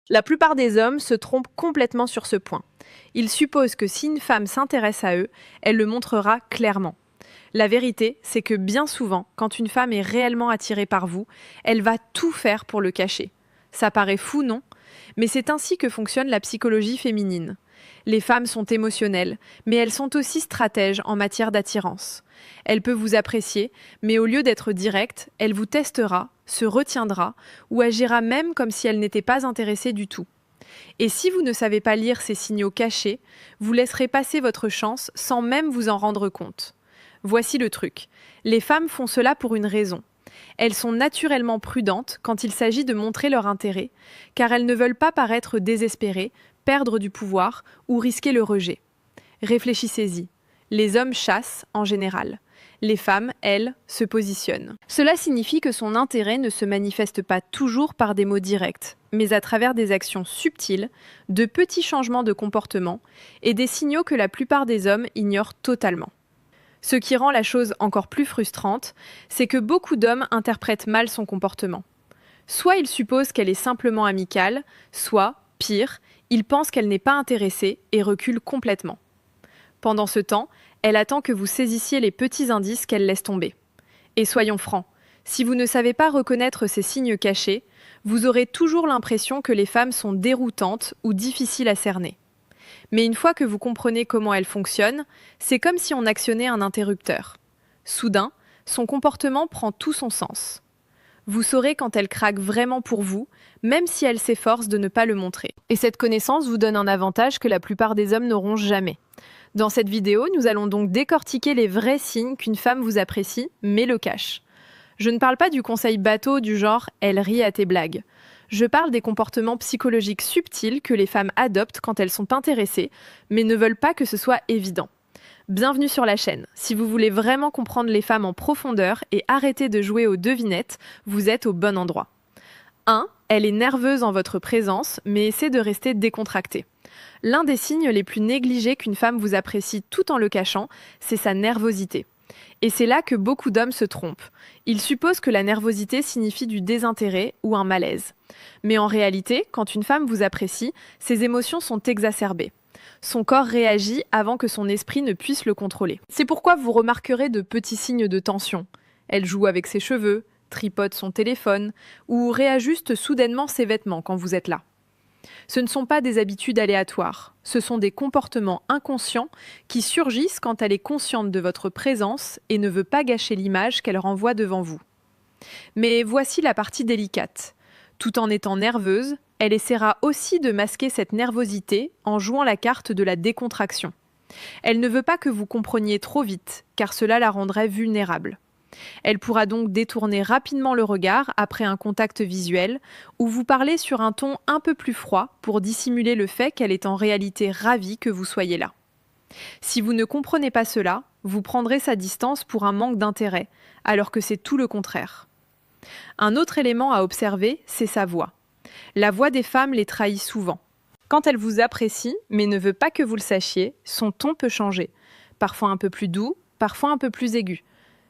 La plupart des hommes se trompent complètement sur ce point. Ils supposent que si une femme s'intéresse à eux, elle le montrera clairement. La vérité, c'est que bien souvent, quand une femme est réellement attirée par vous, elle va tout faire pour le cacher. Ça paraît fou, non? Mais c'est ainsi que fonctionne la psychologie féminine. Les femmes sont émotionnelles, mais elles sont aussi stratèges en matière d'attirance. Elle peut vous apprécier, mais au lieu d'être directe, elle vous testera, se retiendra ou agira même comme si elle n'était pas intéressée du tout. Et si vous ne savez pas lire ces signaux cachés, vous laisserez passer votre chance sans même vous en rendre compte. Voici le truc. Les femmes font cela pour une raison. Elles sont naturellement prudentes quand il s'agit de montrer leur intérêt, car elles ne veulent pas paraître désespérées, perdre du pouvoir ou risquer le rejet. Réfléchissez-y. Les hommes chassent en général. Les femmes, elles, se positionnent. Cela signifie que son intérêt ne se manifeste pas toujours par des mots directs, mais à travers des actions subtiles, de petits changements de comportement et des signaux que la plupart des hommes ignorent totalement. Ce qui rend la chose encore plus frustrante, c'est que beaucoup d'hommes interprètent mal son comportement. Soit ils supposent qu'elle est simplement amicale, soit, pire, ils pensent qu'elle n'est pas intéressée et reculent complètement. Pendant ce temps, elle attend que vous saisissiez les petits indices qu'elle laisse tomber. Et soyons francs, si vous ne savez pas reconnaître ces signes cachés, vous aurez toujours l'impression que les femmes sont déroutantes ou difficiles à cerner. Mais une fois que vous comprenez comment elles fonctionnent, c'est comme si on actionnait un interrupteur. Soudain, son comportement prend tout son sens. Vous saurez quand elle craque vraiment pour vous, même si elle s'efforce de ne pas le montrer. Et cette connaissance vous donne un avantage que la plupart des hommes n'auront jamais. Dans cette vidéo, nous allons donc décortiquer les vrais signes qu'une femme vous apprécie, mais le cache. Je ne parle pas du conseil bateau du genre « elle rit à tes blagues ». Je parle des comportements psychologiques subtils que les femmes adoptent quand elles sont intéressées, mais ne veulent pas que ce soit évident. Bienvenue sur la chaîne. Si vous voulez vraiment comprendre les femmes en profondeur et arrêter de jouer aux devinettes, vous êtes au bon endroit. 1. Elle est nerveuse en votre présence, mais essaie de rester décontractée. L'un des signes les plus négligés qu'une femme vous apprécie tout en le cachant, c'est sa nervosité. Et c'est là que beaucoup d'hommes se trompent. Ils supposent que la nervosité signifie du désintérêt ou un malaise. Mais en réalité, quand une femme vous apprécie, ses émotions sont exacerbées. Son corps réagit avant que son esprit ne puisse le contrôler. C'est pourquoi vous remarquerez de petits signes de tension. Elle joue avec ses cheveux, tripote son téléphone ou réajuste soudainement ses vêtements quand vous êtes là. Ce ne sont pas des habitudes aléatoires, ce sont des comportements inconscients qui surgissent quand elle est consciente de votre présence et ne veut pas gâcher l'image qu'elle renvoie devant vous. Mais voici la partie délicate. Tout en étant nerveuse, elle essaiera aussi de masquer cette nervosité en jouant la carte de la décontraction. Elle ne veut pas que vous compreniez trop vite, car cela la rendrait vulnérable. Elle pourra donc détourner rapidement le regard après un contact visuel ou vous parler sur un ton un peu plus froid pour dissimuler le fait qu'elle est en réalité ravie que vous soyez là. Si vous ne comprenez pas cela, vous prendrez sa distance pour un manque d'intérêt, alors que c'est tout le contraire. Un autre élément à observer, c'est sa voix. La voix des femmes les trahit souvent. Quand elle vous apprécie, mais ne veut pas que vous le sachiez, son ton peut changer. Parfois un peu plus doux, parfois un peu plus aigu.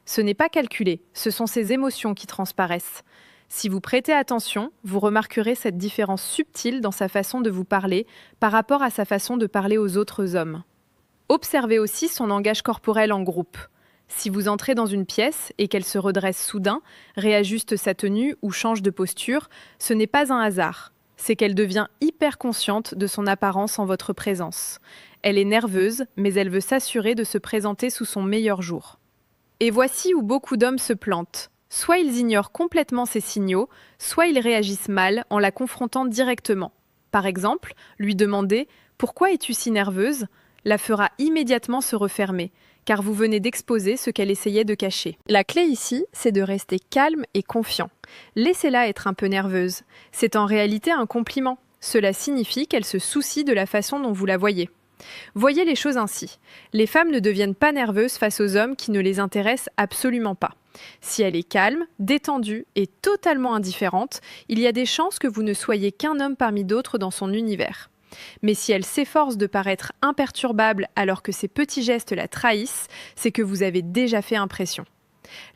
Ce n'est pas calculé, ce sont ses émotions qui transparaissent. Si vous prêtez attention, vous remarquerez cette différence subtile dans sa façon de vous parler par rapport à sa façon de parler aux autres hommes. Observez aussi son langage corporel en groupe. Si vous entrez dans une pièce et qu'elle se redresse soudain, réajuste sa tenue ou change de posture, ce n'est pas un hasard. C'est qu'elle devient hyper consciente de son apparence en votre présence. Elle est nerveuse, mais elle veut s'assurer de se présenter sous son meilleur jour. Et voici où beaucoup d'hommes se plantent. Soit ils ignorent complètement ces signaux, soit ils réagissent mal en la confrontant directement. Par exemple, lui demander « Pourquoi es-tu si nerveuse ?» la fera immédiatement se refermer, car vous venez d'exposer ce qu'elle essayait de cacher. La clé ici, c'est de rester calme et confiant. Laissez-la être un peu nerveuse. C'est en réalité un compliment. Cela signifie qu'elle se soucie de la façon dont vous la voyez. Voyez les choses ainsi. Les femmes ne deviennent pas nerveuses face aux hommes qui ne les intéressent absolument pas. Si elle est calme, détendue et totalement indifférente, il y a des chances que vous ne soyez qu'un homme parmi d'autres dans son univers. Mais si elle s'efforce de paraître imperturbable alors que ses petits gestes la trahissent, c'est que vous avez déjà fait impression.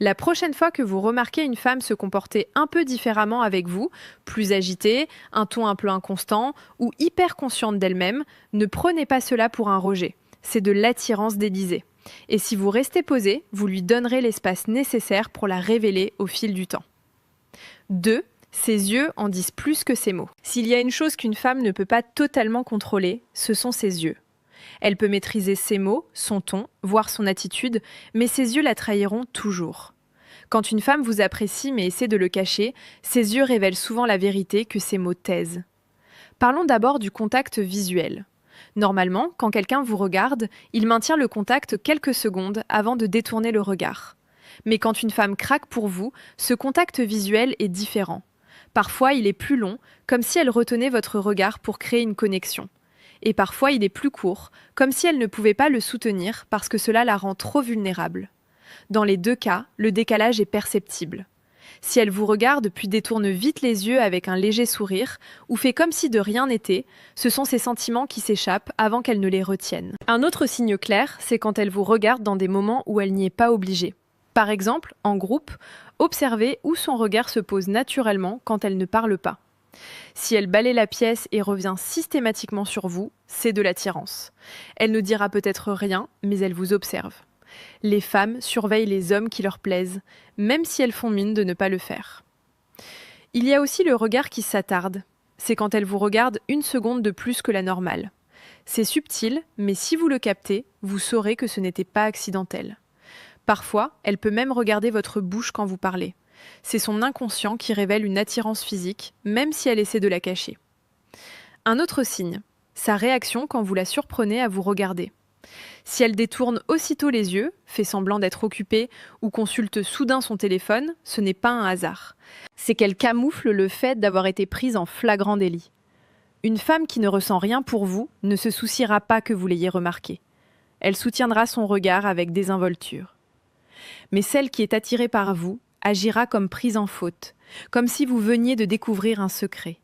La prochaine fois que vous remarquez une femme se comporter un peu différemment avec vous, plus agitée, un ton un peu inconstant ou hyper consciente d'elle-même, ne prenez pas cela pour un rejet. C'est de l'attirance déguisée. Et si vous restez posé, vous lui donnerez l'espace nécessaire pour la révéler au fil du temps. 2. Ses yeux en disent plus que ses mots. S'il y a une chose qu'une femme ne peut pas totalement contrôler, ce sont ses yeux. Elle peut maîtriser ses mots, son ton, voire son attitude, mais ses yeux la trahiront toujours. Quand une femme vous apprécie mais essaie de le cacher, ses yeux révèlent souvent la vérité que ses mots taisent. Parlons d'abord du contact visuel. Normalement, quand quelqu'un vous regarde, il maintient le contact quelques secondes avant de détourner le regard. Mais quand une femme craque pour vous, ce contact visuel est différent. Parfois, il est plus long, comme si elle retenait votre regard pour créer une connexion. Et parfois, il est plus court, comme si elle ne pouvait pas le soutenir parce que cela la rend trop vulnérable. Dans les deux cas, le décalage est perceptible. Si elle vous regarde puis détourne vite les yeux avec un léger sourire ou fait comme si de rien n'était, ce sont ses sentiments qui s'échappent avant qu'elle ne les retienne. Un autre signe clair, c'est quand elle vous regarde dans des moments où elle n'y est pas obligée. Par exemple, en groupe, observez où son regard se pose naturellement quand elle ne parle pas. Si elle balaie la pièce et revient systématiquement sur vous, c'est de l'attirance. Elle ne dira peut-être rien, mais elle vous observe. Les femmes surveillent les hommes qui leur plaisent, même si elles font mine de ne pas le faire. Il y a aussi le regard qui s'attarde. C'est quand elle vous regarde une seconde de plus que la normale. C'est subtil, mais si vous le captez, vous saurez que ce n'était pas accidentel. Parfois, elle peut même regarder votre bouche quand vous parlez. C'est son inconscient qui révèle une attirance physique, même si elle essaie de la cacher. Un autre signe, sa réaction quand vous la surprenez à vous regarder. Si elle détourne aussitôt les yeux, fait semblant d'être occupée ou consulte soudain son téléphone, ce n'est pas un hasard. C'est qu'elle camoufle le fait d'avoir été prise en flagrant délit. Une femme qui ne ressent rien pour vous ne se souciera pas que vous l'ayez remarqué. Elle soutiendra son regard avec désinvolture. Mais celle qui est attirée par vous agira comme prise en faute, comme si vous veniez de découvrir un secret.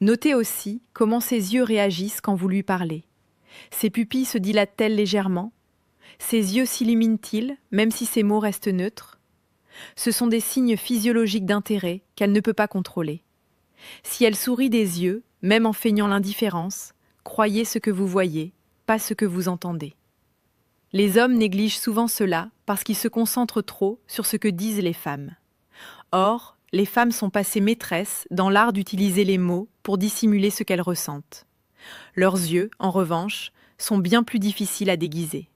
Notez aussi comment ses yeux réagissent quand vous lui parlez. Ses pupilles se dilatent-elles légèrement? Ses yeux s'illuminent-ils, même si ses mots restent neutres? Ce sont des signes physiologiques d'intérêt qu'elle ne peut pas contrôler. Si elle sourit des yeux, même en feignant l'indifférence, croyez ce que vous voyez, pas ce que vous entendez. Les hommes négligent souvent cela parce qu'ils se concentrent trop sur ce que disent les femmes. Or, les femmes sont passées maîtresses dans l'art d'utiliser les mots pour dissimuler ce qu'elles ressentent. Leurs yeux, en revanche, sont bien plus difficiles à déguiser.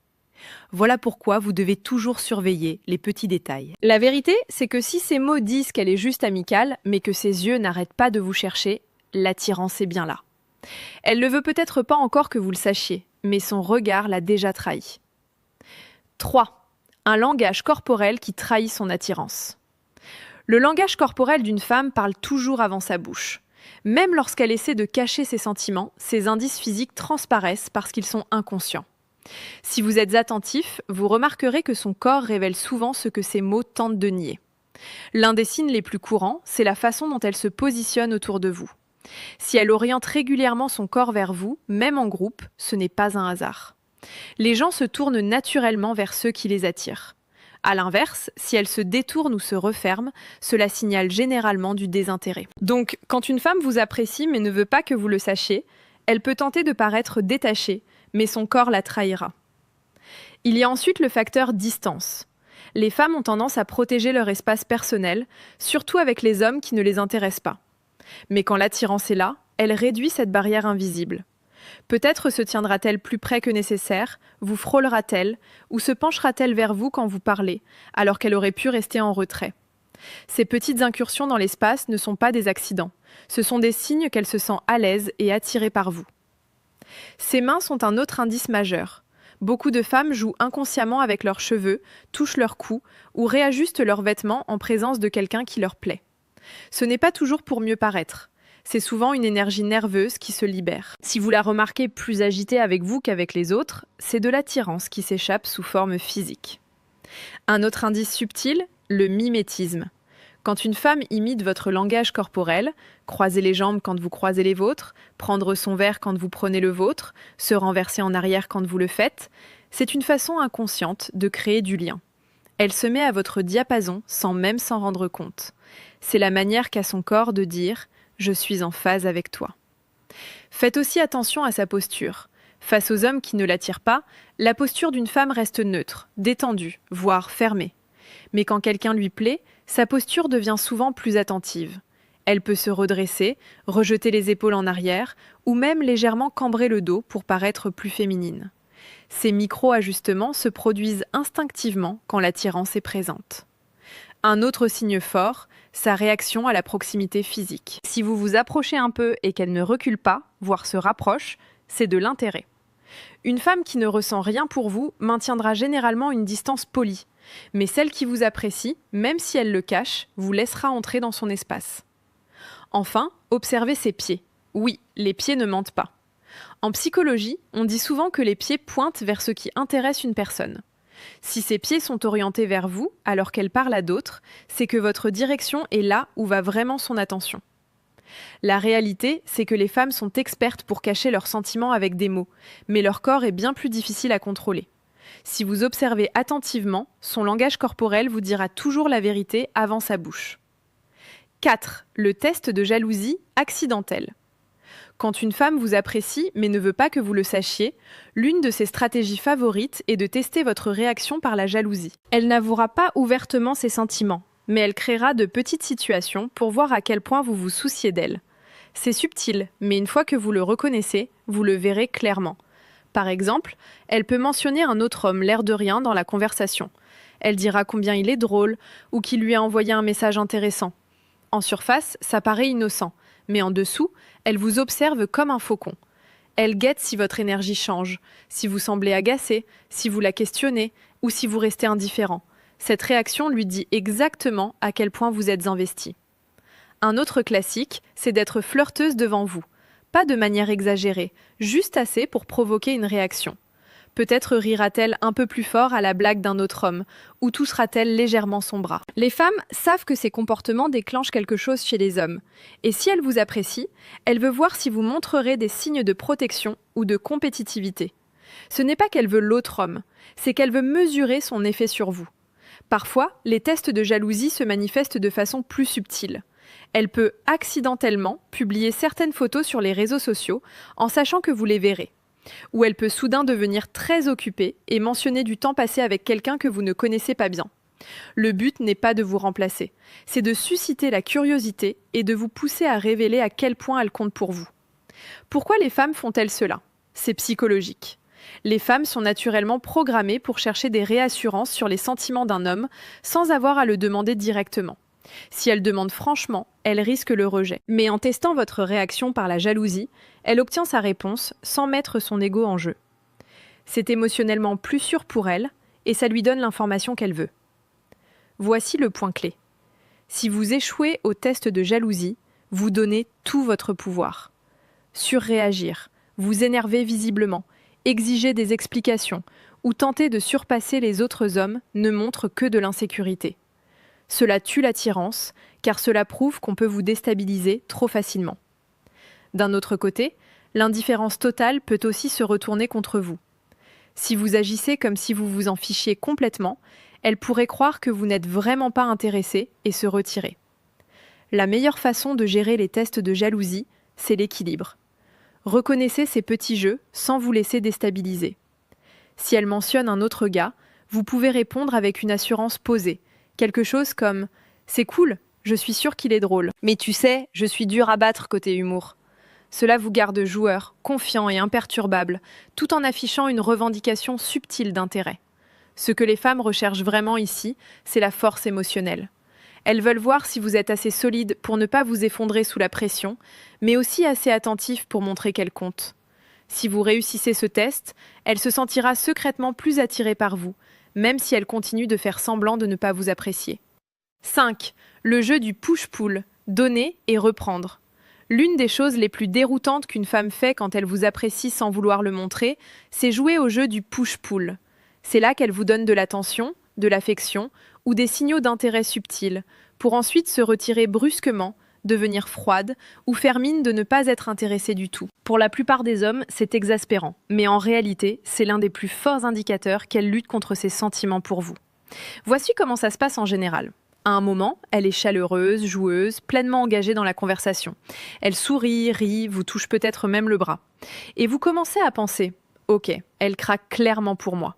Voilà pourquoi vous devez toujours surveiller les petits détails. La vérité, c'est que si ces mots disent qu'elle est juste amicale, mais que ses yeux n'arrêtent pas de vous chercher, l'attirance est bien là. Elle ne veut peut-être pas encore que vous le sachiez, mais son regard l'a déjà trahi. 3. Un langage corporel qui trahit son attirance. Le langage corporel d'une femme parle toujours avant sa bouche. Même lorsqu'elle essaie de cacher ses sentiments, ses indices physiques transparaissent parce qu'ils sont inconscients. Si vous êtes attentif, vous remarquerez que son corps révèle souvent ce que ses mots tentent de nier. L'un des signes les plus courants, c'est la façon dont elle se positionne autour de vous. Si elle oriente régulièrement son corps vers vous, même en groupe, ce n'est pas un hasard. Les gens se tournent naturellement vers ceux qui les attirent. A l'inverse, si elle se détourne ou se referme, cela signale généralement du désintérêt. Donc, quand une femme vous apprécie mais ne veut pas que vous le sachiez, elle peut tenter de paraître détachée, mais son corps la trahira. Il y a ensuite le facteur distance. Les femmes ont tendance à protéger leur espace personnel, surtout avec les hommes qui ne les intéressent pas. Mais quand l'attirance est là, elle réduit cette barrière invisible. Peut-être se tiendra-t-elle plus près que nécessaire, vous frôlera-t-elle, ou se penchera-t-elle vers vous quand vous parlez, alors qu'elle aurait pu rester en retrait. Ces petites incursions dans l'espace ne sont pas des accidents, ce sont des signes qu'elle se sent à l'aise et attirée par vous. Ses mains sont un autre indice majeur. Beaucoup de femmes jouent inconsciemment avec leurs cheveux, touchent leur cou ou réajustent leurs vêtements en présence de quelqu'un qui leur plaît. Ce n'est pas toujours pour mieux paraître. C'est souvent une énergie nerveuse qui se libère. Si vous la remarquez plus agitée avec vous qu'avec les autres, c'est de l'attirance qui s'échappe sous forme physique. Un autre indice subtil, le mimétisme. Quand une femme imite votre langage corporel, croiser les jambes quand vous croisez les vôtres, prendre son verre quand vous prenez le vôtre, se renverser en arrière quand vous le faites, c'est une façon inconsciente de créer du lien. Elle se met à votre diapason sans même s'en rendre compte. C'est la manière qu'a son corps de dire « je suis en phase avec toi ». Faites aussi attention à sa posture. Face aux hommes qui ne l'attirent pas, la posture d'une femme reste neutre, détendue, voire fermée. Mais quand quelqu'un lui plaît, sa posture devient souvent plus attentive. Elle peut se redresser, rejeter les épaules en arrière, ou même légèrement cambrer le dos pour paraître plus féminine. Ces micro-ajustements se produisent instinctivement quand l'attirance est présente. Un autre signe fort, sa réaction à la proximité physique. Si vous vous approchez un peu et qu'elle ne recule pas, voire se rapproche, c'est de l'intérêt. Une femme qui ne ressent rien pour vous maintiendra généralement une distance polie, mais celle qui vous apprécie, même si elle le cache, vous laissera entrer dans son espace. Enfin, observez ses pieds. Oui, les pieds ne mentent pas. En psychologie, on dit souvent que les pieds pointent vers ce qui intéresse une personne. Si ses pieds sont orientés vers vous, alors qu'elle parle à d'autres, c'est que votre direction est là où va vraiment son attention. La réalité, c'est que les femmes sont expertes pour cacher leurs sentiments avec des mots, mais leur corps est bien plus difficile à contrôler. Si vous observez attentivement, son langage corporel vous dira toujours la vérité avant sa bouche. 4. Le test de jalousie accidentelle. Quand une femme vous apprécie mais ne veut pas que vous le sachiez, l'une de ses stratégies favorites est de tester votre réaction par la jalousie. Elle n'avouera pas ouvertement ses sentiments, mais elle créera de petites situations pour voir à quel point vous vous souciez d'elle. C'est subtil, mais une fois que vous le reconnaissez, vous le verrez clairement. Par exemple, elle peut mentionner un autre homme l'air de rien dans la conversation. Elle dira combien il est drôle ou qu'il lui a envoyé un message intéressant. En surface, ça paraît innocent, mais en dessous, elle vous observe comme un faucon. Elle guette si votre énergie change, si vous semblez agacé, si vous la questionnez ou si vous restez indifférent. Cette réaction lui dit exactement à quel point vous êtes investi. Un autre classique, c'est d'être flirteuse devant vous. Pas de manière exagérée, juste assez pour provoquer une réaction. Peut-être rira-t-elle un peu plus fort à la blague d'un autre homme, ou touchera-t-elle légèrement son bras. Les femmes savent que ces comportements déclenchent quelque chose chez les hommes. Et si elle vous apprécie, elle veut voir si vous montrerez des signes de protection ou de compétitivité. Ce n'est pas qu'elle veut l'autre homme, c'est qu'elle veut mesurer son effet sur vous. Parfois, les tests de jalousie se manifestent de façon plus subtile. Elle peut accidentellement publier certaines photos sur les réseaux sociaux en sachant que vous les verrez. Ou elle peut soudain devenir très occupée et mentionner du temps passé avec quelqu'un que vous ne connaissez pas bien. Le but n'est pas de vous remplacer, c'est de susciter la curiosité et de vous pousser à révéler à quel point elle compte pour vous. Pourquoi les femmes font-elles cela ? C'est psychologique. Les femmes sont naturellement programmées pour chercher des réassurances sur les sentiments d'un homme sans avoir à le demander directement. Si elle demande franchement, elle risque le rejet. Mais en testant votre réaction par la jalousie, elle obtient sa réponse sans mettre son ego en jeu. C'est émotionnellement plus sûr pour elle et ça lui donne l'information qu'elle veut. Voici le point clé. Si vous échouez au test de jalousie, vous donnez tout votre pouvoir. Surréagir, vous énerver visiblement, exiger des explications ou tenter de surpasser les autres hommes ne montre que de l'insécurité. Cela tue l'attirance, car cela prouve qu'on peut vous déstabiliser trop facilement. D'un autre côté, l'indifférence totale peut aussi se retourner contre vous. Si vous agissez comme si vous vous en fichiez complètement, elle pourrait croire que vous n'êtes vraiment pas intéressé et se retirer. La meilleure façon de gérer les tests de jalousie, c'est l'équilibre. Reconnaissez ces petits jeux sans vous laisser déstabiliser. Si elle mentionne un autre gars, vous pouvez répondre avec une assurance posée. Quelque chose comme « C'est cool, je suis sûre qu'il est drôle. Mais tu sais, je suis dur à battre côté humour. » Cela vous garde joueur, confiant et imperturbable, tout en affichant une revendication subtile d'intérêt. Ce que les femmes recherchent vraiment ici, c'est la force émotionnelle. Elles veulent voir si vous êtes assez solide pour ne pas vous effondrer sous la pression, mais aussi assez attentif pour montrer qu'elle compte. Si vous réussissez ce test, elle se sentira secrètement plus attirée par vous, même si elle continue de faire semblant de ne pas vous apprécier. 5. Le jeu du push-pull, donner et reprendre. L'une des choses les plus déroutantes qu'une femme fait quand elle vous apprécie sans vouloir le montrer, c'est jouer au jeu du push-pull. C'est là qu'elle vous donne de l'attention, de l'affection ou des signaux d'intérêt subtils, pour ensuite se retirer brusquement, devenir froide ou faire mine de ne pas être intéressée du tout. Pour la plupart des hommes, c'est exaspérant, mais en réalité, c'est l'un des plus forts indicateurs qu'elle lutte contre ses sentiments pour vous. Voici comment ça se passe en général. À un moment, elle est chaleureuse, joueuse, pleinement engagée dans la conversation. Elle sourit, rit, vous touche peut-être même le bras. Et vous commencez à penser « Ok, elle craque clairement pour moi ».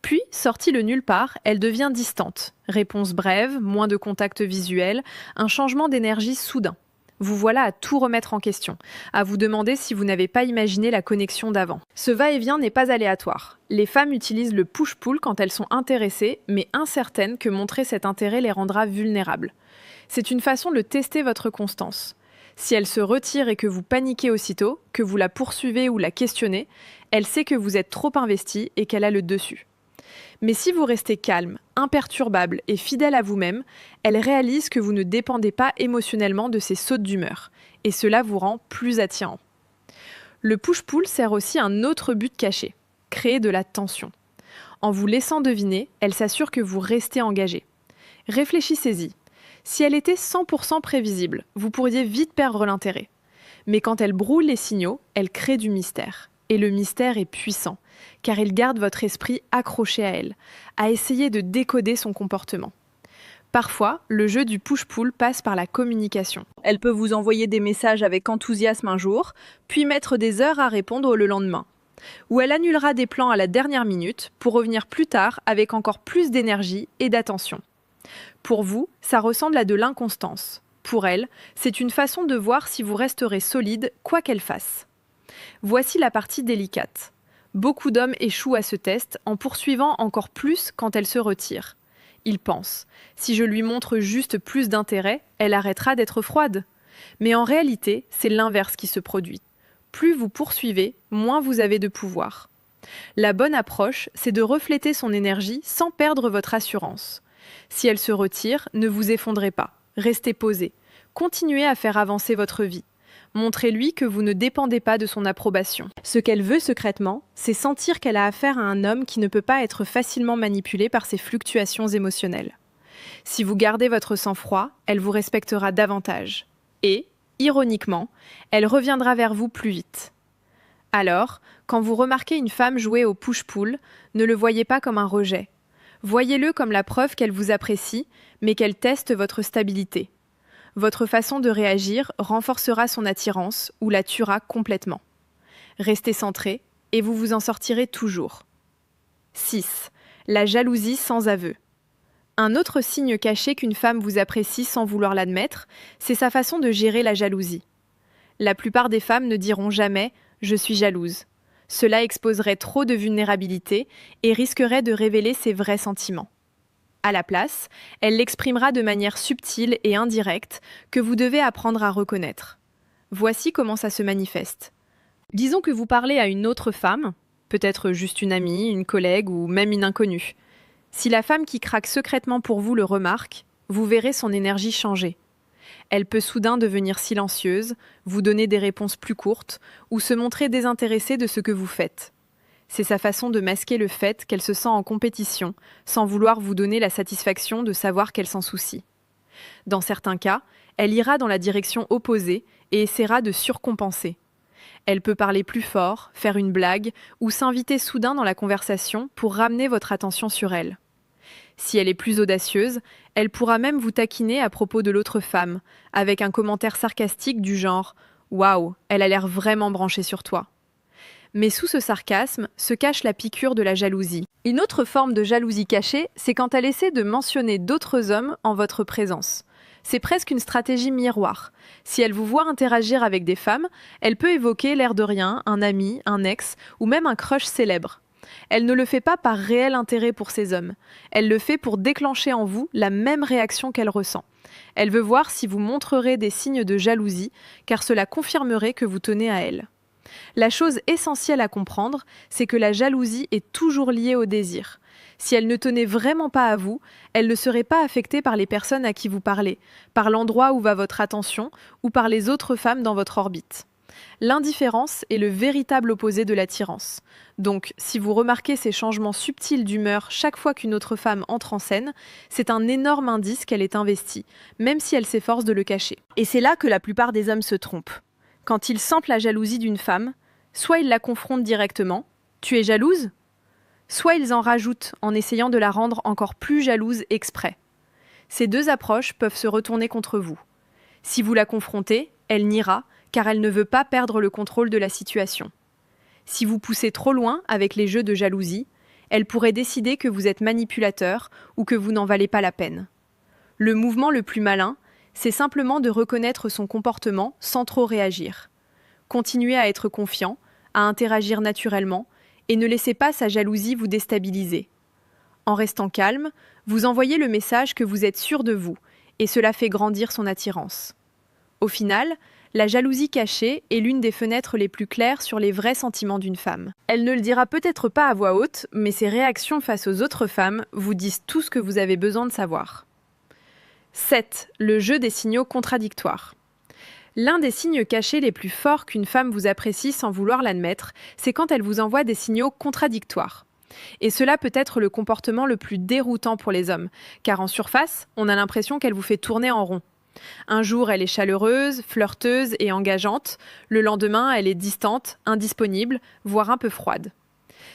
Puis, sortie de nulle part, elle devient distante. Réponse brève, moins de contact visuel, un changement d'énergie soudain. Vous voilà à tout remettre en question, à vous demander si vous n'avez pas imaginé la connexion d'avant. Ce va-et-vient n'est pas aléatoire. Les femmes utilisent le push-pull quand elles sont intéressées, mais incertaines que montrer cet intérêt les rendra vulnérables. C'est une façon de tester votre constance. Si elle se retire et que vous paniquez aussitôt, que vous la poursuivez ou la questionnez, elle sait que vous êtes trop investi et qu'elle a le dessus. Mais si vous restez calme, imperturbable et fidèle à vous-même, elle réalise que vous ne dépendez pas émotionnellement de ces sautes d'humeur, et cela vous rend plus attirant. Le push-pull sert aussi un autre but caché, créer de la tension. En vous laissant deviner, elle s'assure que vous restez engagé. Réfléchissez-y. Si elle était 100% prévisible, vous pourriez vite perdre l'intérêt. Mais quand elle brouille les signaux, elle crée du mystère. Et le mystère est puissant, car il garde votre esprit accroché à elle, à essayer de décoder son comportement. Parfois, le jeu du push-pull passe par la communication. Elle peut vous envoyer des messages avec enthousiasme un jour, puis mettre des heures à répondre le lendemain. Ou elle annulera des plans à la dernière minute pour revenir plus tard avec encore plus d'énergie et d'attention. Pour vous, ça ressemble à de l'inconstance. Pour elle, c'est une façon de voir si vous resterez solide quoi qu'elle fasse. Voici la partie délicate. Beaucoup d'hommes échouent à ce test en poursuivant encore plus quand elle se retire. Ils pensent « si je lui montre juste plus d'intérêt, elle arrêtera d'être froide ». Mais en réalité, c'est l'inverse qui se produit. Plus vous poursuivez, moins vous avez de pouvoir. La bonne approche, c'est de refléter son énergie sans perdre votre assurance. Si elle se retire, ne vous effondrez pas, restez posé, continuez à faire avancer votre vie. Montrez-lui que vous ne dépendez pas de son approbation. Ce qu'elle veut secrètement, c'est sentir qu'elle a affaire à un homme qui ne peut pas être facilement manipulé par ses fluctuations émotionnelles. Si vous gardez votre sang-froid, elle vous respectera davantage. Et, ironiquement, elle reviendra vers vous plus vite. Alors, quand vous remarquez une femme jouer au push-pull, ne le voyez pas comme un rejet. Voyez-le comme la preuve qu'elle vous apprécie, mais qu'elle teste votre stabilité. Votre façon de réagir renforcera son attirance ou la tuera complètement. Restez centré et vous vous en sortirez toujours. 6. La jalousie sans aveu. Un autre signe caché qu'une femme vous apprécie sans vouloir l'admettre, c'est sa façon de gérer la jalousie. La plupart des femmes ne diront jamais « je suis jalouse ». Cela exposerait trop de vulnérabilité et risquerait de révéler ses vrais sentiments. À la place, elle l'exprimera de manière subtile et indirecte que vous devez apprendre à reconnaître. Voici comment ça se manifeste. Disons que vous parlez à une autre femme, peut-être juste une amie, une collègue ou même une inconnue. Si la femme qui craque secrètement pour vous le remarque, vous verrez son énergie changer. Elle peut soudain devenir silencieuse, vous donner des réponses plus courtes ou se montrer désintéressée de ce que vous faites. C'est sa façon de masquer le fait qu'elle se sent en compétition, sans vouloir vous donner la satisfaction de savoir qu'elle s'en soucie. Dans certains cas, elle ira dans la direction opposée et essaiera de surcompenser. Elle peut parler plus fort, faire une blague ou s'inviter soudain dans la conversation pour ramener votre attention sur elle. Si elle est plus audacieuse, elle pourra même vous taquiner à propos de l'autre femme, avec un commentaire sarcastique du genre « Waouh, elle a l'air vraiment branchée sur toi ». Mais sous ce sarcasme se cache la piqûre de la jalousie. Une autre forme de jalousie cachée, c'est quand elle essaie de mentionner d'autres hommes en votre présence. C'est presque une stratégie miroir. Si elle vous voit interagir avec des femmes, elle peut évoquer l'air de rien, un ami, un ex ou même un crush célèbre. Elle ne le fait pas par réel intérêt pour ces hommes. Elle le fait pour déclencher en vous la même réaction qu'elle ressent. Elle veut voir si vous montrerez des signes de jalousie, car cela confirmerait que vous tenez à elle. La chose essentielle à comprendre, c'est que la jalousie est toujours liée au désir. Si elle ne tenait vraiment pas à vous, elle ne serait pas affectée par les personnes à qui vous parlez, par l'endroit où va votre attention ou par les autres femmes dans votre orbite. L'indifférence est le véritable opposé de l'attirance. Donc, si vous remarquez ces changements subtils d'humeur chaque fois qu'une autre femme entre en scène, c'est un énorme indice qu'elle est investie, même si elle s'efforce de le cacher. Et c'est là que la plupart des hommes se trompent. Quand ils sentent la jalousie d'une femme, soit ils la confrontent directement « Tu es jalouse ?» Soit ils en rajoutent en essayant de la rendre encore plus jalouse exprès. Ces deux approches peuvent se retourner contre vous. Si vous la confrontez, elle niera, car elle ne veut pas perdre le contrôle de la situation. Si vous poussez trop loin avec les jeux de jalousie, elle pourrait décider que vous êtes manipulateur ou que vous n'en valez pas la peine. Le mouvement le plus malin, c'est simplement de reconnaître son comportement sans trop réagir. Continuez à être confiant, à interagir naturellement, et ne laissez pas sa jalousie vous déstabiliser. En restant calme, vous envoyez le message que vous êtes sûr de vous, et cela fait grandir son attirance. Au final, la jalousie cachée est l'une des fenêtres les plus claires sur les vrais sentiments d'une femme. Elle ne le dira peut-être pas à voix haute, mais ses réactions face aux autres femmes vous disent tout ce que vous avez besoin de savoir. 7. Le jeu des signaux contradictoires. L'un des signes cachés les plus forts qu'une femme vous apprécie sans vouloir l'admettre, c'est quand elle vous envoie des signaux contradictoires. Et cela peut être le comportement le plus déroutant pour les hommes, car en surface, on a l'impression qu'elle vous fait tourner en rond. Un jour, elle est chaleureuse, flirteuse et engageante. Le lendemain, elle est distante, indisponible, voire un peu froide.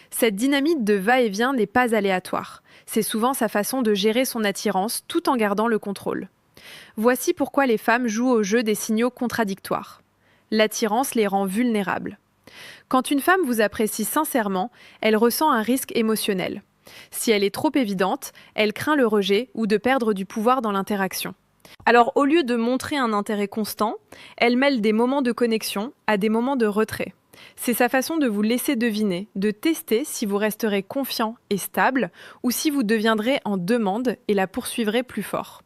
Cette dynamique de va-et-vient n'est pas aléatoire. C'est souvent sa façon de gérer son attirance tout en gardant le contrôle. Voici pourquoi les femmes jouent au jeu des signaux contradictoires. L'attirance les rend vulnérables. Quand une femme vous apprécie sincèrement, elle ressent un risque émotionnel. Si elle est trop évidente, elle craint le rejet ou de perdre du pouvoir dans l'interaction. Alors au lieu de montrer un intérêt constant, elle mêle des moments de connexion à des moments de retrait. C'est sa façon de vous laisser deviner, de tester si vous resterez confiant et stable ou si vous deviendrez en demande et la poursuivrez plus fort.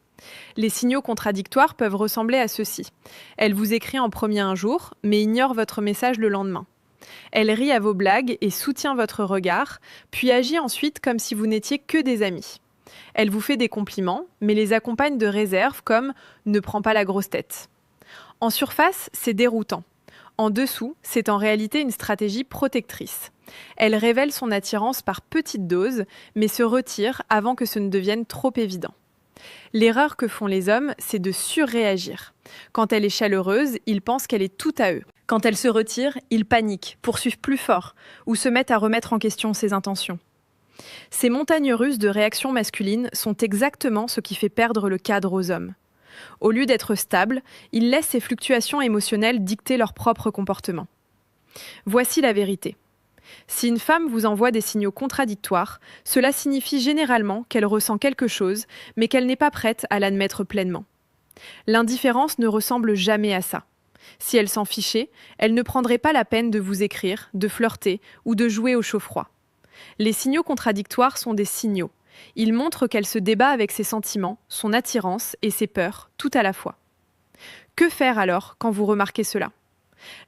Les signaux contradictoires peuvent ressembler à ceci. Elle vous écrit en premier un jour, mais ignore votre message le lendemain. Elle rit à vos blagues et soutient votre regard, puis agit ensuite comme si vous n'étiez que des amis. Elle vous fait des compliments, mais les accompagne de réserves comme « ne prends pas la grosse tête ». En surface, c'est déroutant. En dessous, c'est en réalité une stratégie protectrice. Elle révèle son attirance par petites doses, mais se retire avant que ce ne devienne trop évident. L'erreur que font les hommes, c'est de surréagir. Quand elle est chaleureuse, ils pensent qu'elle est tout à eux. Quand elle se retire, ils paniquent, poursuivent plus fort, ou se mettent à remettre en question ses intentions. Ces montagnes russes de réactions masculines sont exactement ce qui fait perdre le cadre aux hommes. Au lieu d'être stables, ils laissent ces fluctuations émotionnelles dicter leur propre comportement. Voici la vérité. Si une femme vous envoie des signaux contradictoires, cela signifie généralement qu'elle ressent quelque chose, mais qu'elle n'est pas prête à l'admettre pleinement. L'indifférence ne ressemble jamais à ça. Si elle s'en fichait, elle ne prendrait pas la peine de vous écrire, de flirter ou de jouer au chaud-froid. Les signaux contradictoires sont des signaux. Ils montrent qu'elle se débat avec ses sentiments, son attirance et ses peurs, tout à la fois. Que faire alors quand vous remarquez cela ?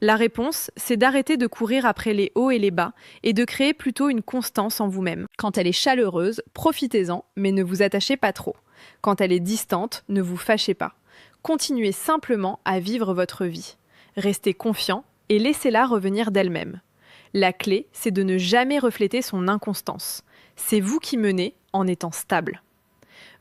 La réponse, c'est d'arrêter de courir après les hauts et les bas et de créer plutôt une constance en vous-même. Quand elle est chaleureuse, profitez-en, mais ne vous attachez pas trop. Quand elle est distante, ne vous fâchez pas. Continuez simplement à vivre votre vie. Restez confiant et laissez-la revenir d'elle-même. La clé, c'est de ne jamais refléter son inconstance. C'est vous qui menez en étant stable.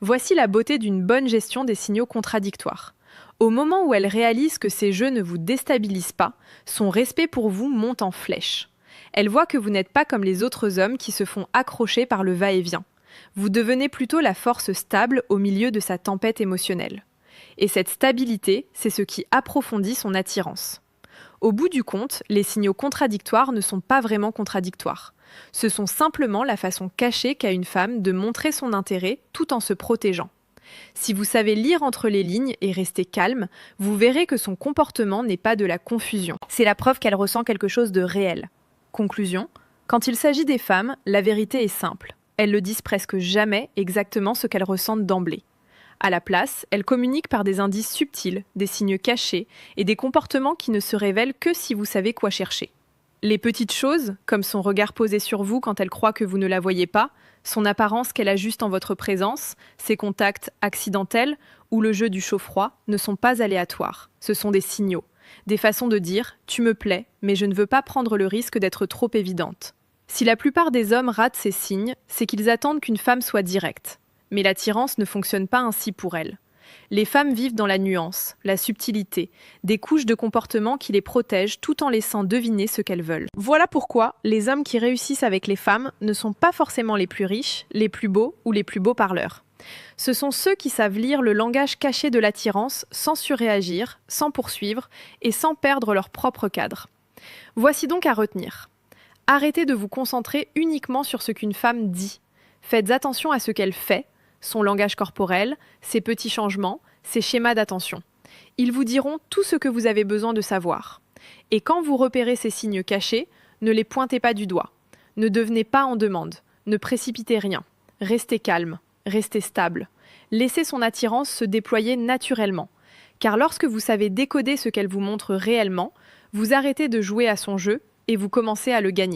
Voici la beauté d'une bonne gestion des signaux contradictoires. Au moment où elle réalise que ces jeux ne vous déstabilisent pas, son respect pour vous monte en flèche. Elle voit que vous n'êtes pas comme les autres hommes qui se font accrocher par le va-et-vient. Vous devenez plutôt la force stable au milieu de sa tempête émotionnelle. Et cette stabilité, c'est ce qui approfondit son attirance. Au bout du compte, les signaux contradictoires ne sont pas vraiment contradictoires. Ce sont simplement la façon cachée qu'a une femme de montrer son intérêt tout en se protégeant. Si vous savez lire entre les lignes et rester calme, vous verrez que son comportement n'est pas de la confusion. C'est la preuve qu'elle ressent quelque chose de réel. Conclusion, quand il s'agit des femmes, la vérité est simple. Elles ne disent presque jamais exactement ce qu'elles ressentent d'emblée. À la place, elles communiquent par des indices subtils, des signes cachés et des comportements qui ne se révèlent que si vous savez quoi chercher. Les petites choses, comme son regard posé sur vous quand elle croit que vous ne la voyez pas, son apparence qu'elle ajuste en votre présence, ses contacts accidentels ou le jeu du chaud-froid, ne sont pas aléatoires. Ce sont des signaux, des façons de dire « tu me plais, mais je ne veux pas prendre le risque d'être trop évidente ». Si la plupart des hommes ratent ces signes, c'est qu'ils attendent qu'une femme soit directe. Mais l'attirance ne fonctionne pas ainsi pour elle. Les femmes vivent dans la nuance, la subtilité, des couches de comportement qui les protègent tout en laissant deviner ce qu'elles veulent. Voilà pourquoi les hommes qui réussissent avec les femmes ne sont pas forcément les plus riches, les plus beaux ou les plus beaux parleurs. Ce sont ceux qui savent lire le langage caché de l'attirance sans surréagir, sans poursuivre et sans perdre leur propre cadre. Voici donc à retenir. Arrêtez de vous concentrer uniquement sur ce qu'une femme dit. Faites attention à ce qu'elle fait, son langage corporel, ses petits changements, ses schémas d'attention. Ils vous diront tout ce que vous avez besoin de savoir. Et quand vous repérez ces signes cachés, ne les pointez pas du doigt. Ne devenez pas en demande. Ne précipitez rien. Restez calme. Restez stable. Laissez son attirance se déployer naturellement. Car lorsque vous savez décoder ce qu'elle vous montre réellement, vous arrêtez de jouer à son jeu et vous commencez à le gagner.